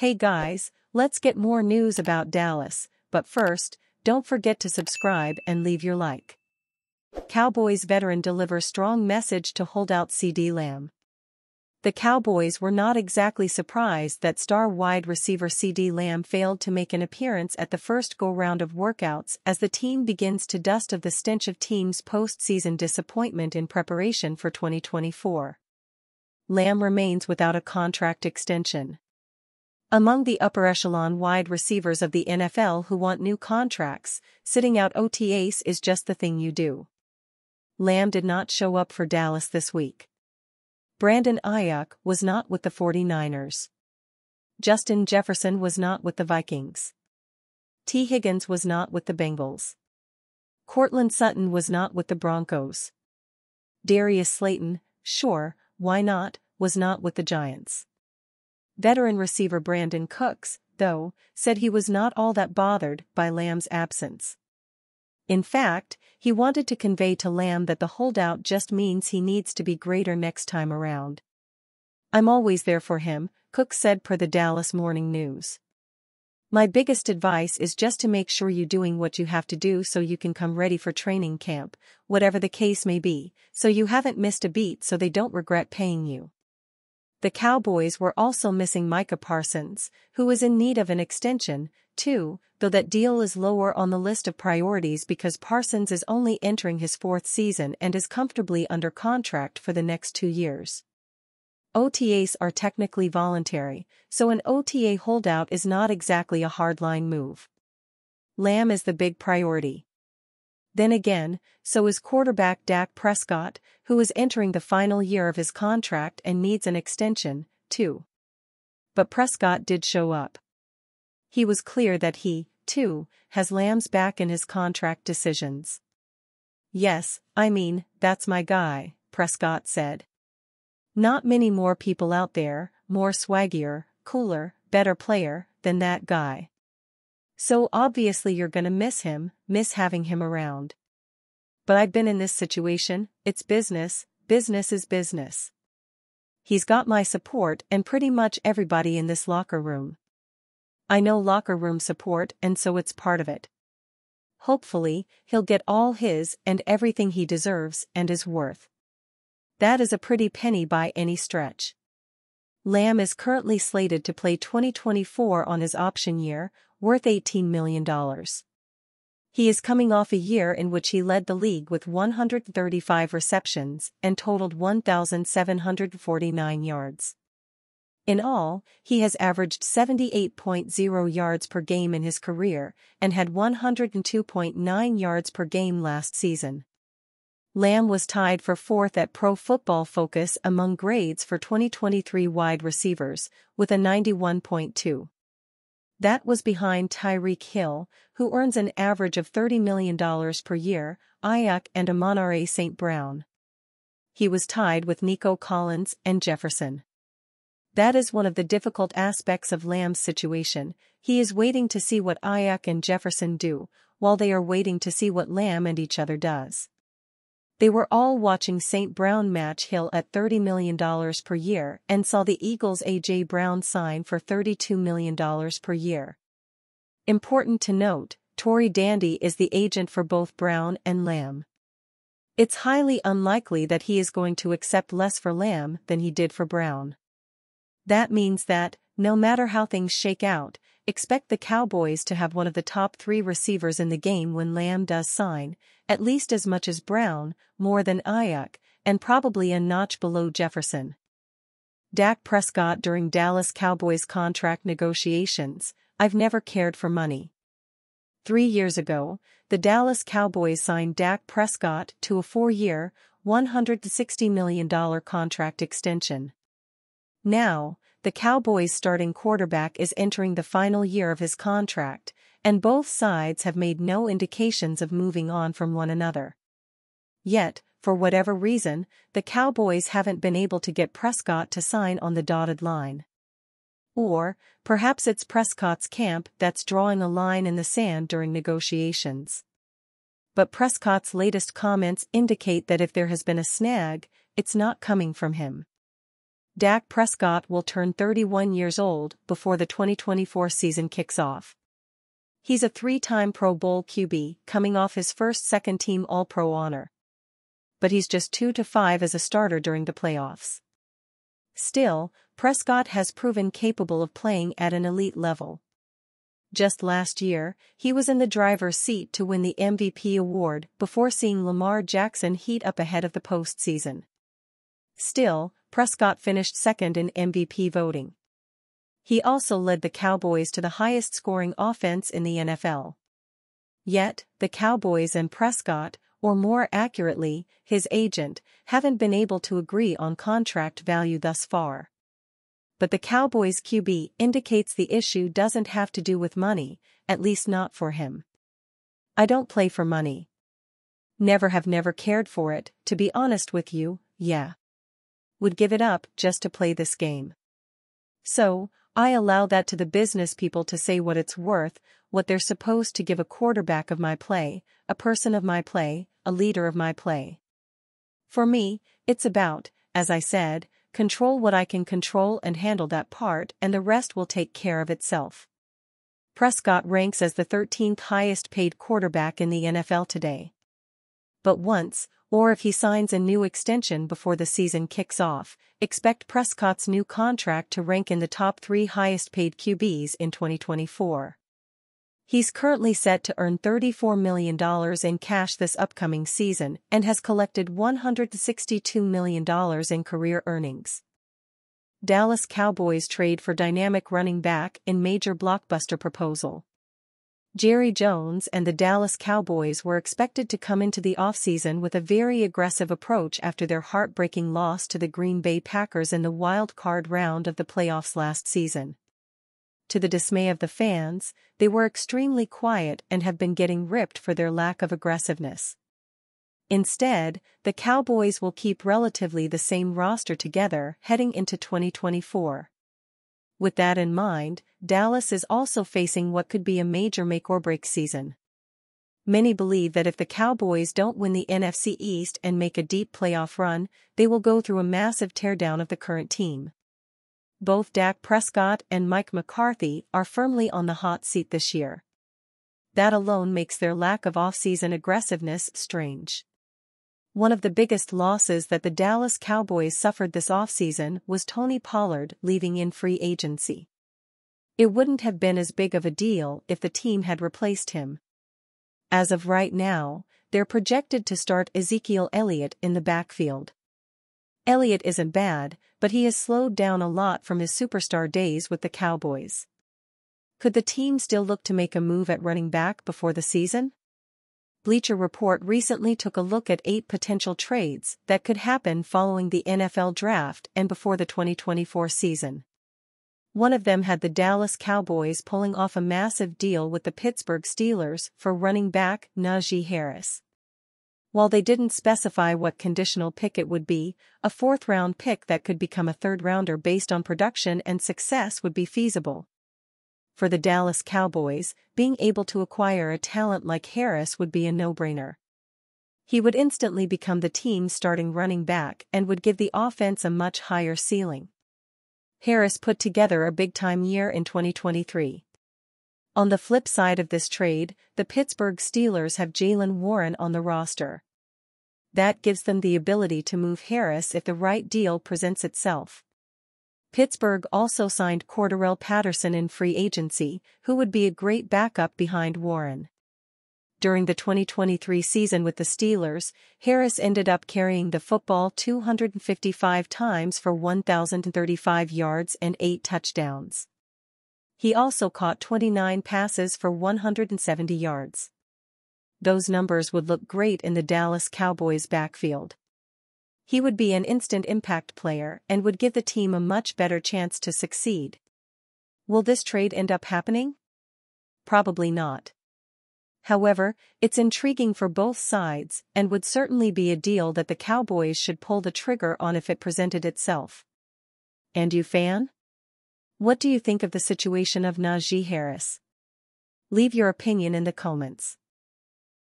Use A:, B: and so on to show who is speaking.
A: Hey guys, let's get more news about Dallas, but first, don't forget to subscribe and leave your like. Cowboys veteran delivers strong message to holdout CeeDee Lamb. The Cowboys were not exactly surprised that star wide receiver CeeDee Lamb failed to make an appearance at the first go-round of workouts as the team begins to dust of the stench of team's postseason disappointment in preparation for 2024. Lamb remains without a contract extension. Among the upper echelon wide receivers of the NFL who want new contracts, sitting out OTAs is just the thing you do. Lamb did not show up for Dallas this week. Brandon Ayuk was not with the 49ers. Justin Jefferson was not with the Vikings. T. Higgins was not with the Bengals. Courtland Sutton was not with the Broncos. Darius Slayton, sure, why not, was not with the Giants. Veteran receiver Brandon Cooks, though, said he was not all that bothered by Lamb's absence. In fact, he wanted to convey to Lamb that the holdout just means he needs to be greater next time around. "I'm always there for him," Cooks said per the Dallas Morning News. "My biggest advice is just to make sure you're doing what you have to do so you can come ready for training camp, whatever the case may be, so you haven't missed a beat so they don't regret paying you." The Cowboys were also missing Micah Parsons, who is in need of an extension, too, though that deal is lower on the list of priorities because Parsons is only entering his fourth season and is comfortably under contract for the next 2 years. OTAs are technically voluntary, so an OTA holdout is not exactly a hardline move. Lamb is the big priority. Then again, so is quarterback Dak Prescott, who is entering the final year of his contract and needs an extension, too. But Prescott did show up. He was clear that he, too, has Lamb's back in his contract decisions. "Yes, I mean, that's my guy," Prescott said. "Not many more people out there, more swaggier, cooler, better player, than that guy. So obviously you're gonna miss him, miss having him around. But I've been in this situation, it's business, business is business. He's got my support and pretty much everybody in this locker room. I know locker room support and so it's part of it. Hopefully, he'll get all his and everything he deserves and is worth. That is a pretty penny by any stretch." Lamb is currently slated to play 2024 on his option year, worth $18 million. He is coming off a year in which he led the league with 135 receptions and totaled 1,749 yards. In all, he has averaged 78.0 yards per game in his career and had 102.9 yards per game last season. Lamb was tied for fourth at Pro Football Focus among grades for 2023 wide receivers, with a 91.2. That was behind Tyreek Hill, who earns an average of $30 million per year, Ayuk and Amon-Ra St. Brown. He was tied with Nico Collins and Jefferson. That is one of the difficult aspects of Lamb's situation. He is waiting to see what Ayuk and Jefferson do, while they are waiting to see what Lamb and each other does. They were all watching St. Brown match Hill at $30 million per year and saw the Eagles' A.J. Brown sign for $32 million per year. Important to note, Tory Dandy is the agent for both Brown and Lamb. It's highly unlikely that he is going to accept less for Lamb than he did for Brown. That means that, no matter how things shake out, expect the Cowboys to have one of the top 3 receivers in the game when Lamb does sign, at least as much as Brown, more than Ayuk, and probably a notch below Jefferson. Dak Prescott during Dallas Cowboys contract negotiations: "I've never cared for money." 3 years ago, the Dallas Cowboys signed Dak Prescott to a 4-year, $160 million contract extension. Now, the Cowboys' starting quarterback is entering the final year of his contract, and both sides have made no indications of moving on from one another. Yet, for whatever reason, the Cowboys haven't been able to get Prescott to sign on the dotted line. Or, perhaps it's Prescott's camp that's drawing a line in the sand during negotiations. But Prescott's latest comments indicate that if there has been a snag, it's not coming from him. Dak Prescott will turn 31 years old before the 2024 season kicks off. He's a three-time Pro Bowl QB, coming off his first second-team All-Pro honor. But he's just 2-5 as a starter during the playoffs. Still, Prescott has proven capable of playing at an elite level. Just last year, he was in the driver's seat to win the MVP award before seeing Lamar Jackson heat up ahead of the postseason. Still, Prescott finished second in MVP voting. He also led the Cowboys to the highest-scoring offense in the NFL. Yet, the Cowboys and Prescott, or more accurately, his agent, haven't been able to agree on contract value thus far. But the Cowboys QB indicates the issue doesn't have to do with money, at least not for him. "I don't play for money. Never cared for it, to be honest with you, yeah. Would give it up just to play this game. So, I allow that to the business people to say what it's worth, what they're supposed to give a quarterback of my play, a person of my play, a leader of my play. For me, it's about, as I said, control what I can control and handle that part, and the rest will take care of itself." Prescott ranks as the 13th highest paid quarterback in the NFL today. But once, or if he signs a new extension before the season kicks off, expect Prescott's new contract to rank in the top 3 highest paid QBs in 2024. He's currently set to earn $34 million in cash this upcoming season and has collected $162 million in career earnings. Dallas Cowboys trade for dynamic running back in major blockbuster proposal. Jerry Jones and the Dallas Cowboys were expected to come into the offseason with a very aggressive approach after their heartbreaking loss to the Green Bay Packers in the wild card round of the playoffs last season. To the dismay of the fans, they were extremely quiet and have been getting ripped for their lack of aggressiveness. Instead, the Cowboys will keep relatively the same roster together heading into 2024. With that in mind, Dallas is also facing what could be a major make-or-break season. Many believe that if the Cowboys don't win the NFC East and make a deep playoff run, they will go through a massive teardown of the current team. Both Dak Prescott and Mike McCarthy are firmly on the hot seat this year. That alone makes their lack of off-season aggressiveness strange. One of the biggest losses that the Dallas Cowboys suffered this offseason was Tony Pollard leaving in free agency. It wouldn't have been as big of a deal if the team had replaced him. As of right now, they're projected to start Ezekiel Elliott in the backfield. Elliott isn't bad, but he has slowed down a lot from his superstar days with the Cowboys. Could the team still look to make a move at running back before the season? Bleacher Report recently took a look at 8 potential trades that could happen following the NFL draft and before the 2024 season. One of them had the Dallas Cowboys pulling off a massive deal with the Pittsburgh Steelers for running back Najee Harris. While they didn't specify what conditional pick it would be, a 4th-round pick that could become a 3rd-rounder based on production and success would be feasible. For the Dallas Cowboys, being able to acquire a talent like Harris would be a no-brainer. He would instantly become the team's starting running back and would give the offense a much higher ceiling. Harris put together a big-time year in 2023. On the flip side of this trade, the Pittsburgh Steelers have Jaylen Warren on the roster. That gives them the ability to move Harris if the right deal presents itself. Pittsburgh also signed Cordarrelle Patterson in free agency, who would be a great backup behind Warren. During the 2023 season with the Steelers, Harris ended up carrying the football 255 times for 1,035 yards and 8 touchdowns. He also caught 29 passes for 170 yards. Those numbers would look great in the Dallas Cowboys backfield. He would be an instant impact player and would give the team a much better chance to succeed. Will this trade end up happening? Probably not. However, it's intriguing for both sides and would certainly be a deal that the Cowboys should pull the trigger on if it presented itself. And you, fan? What do you think of the situation of Najee Harris? Leave your opinion in the comments.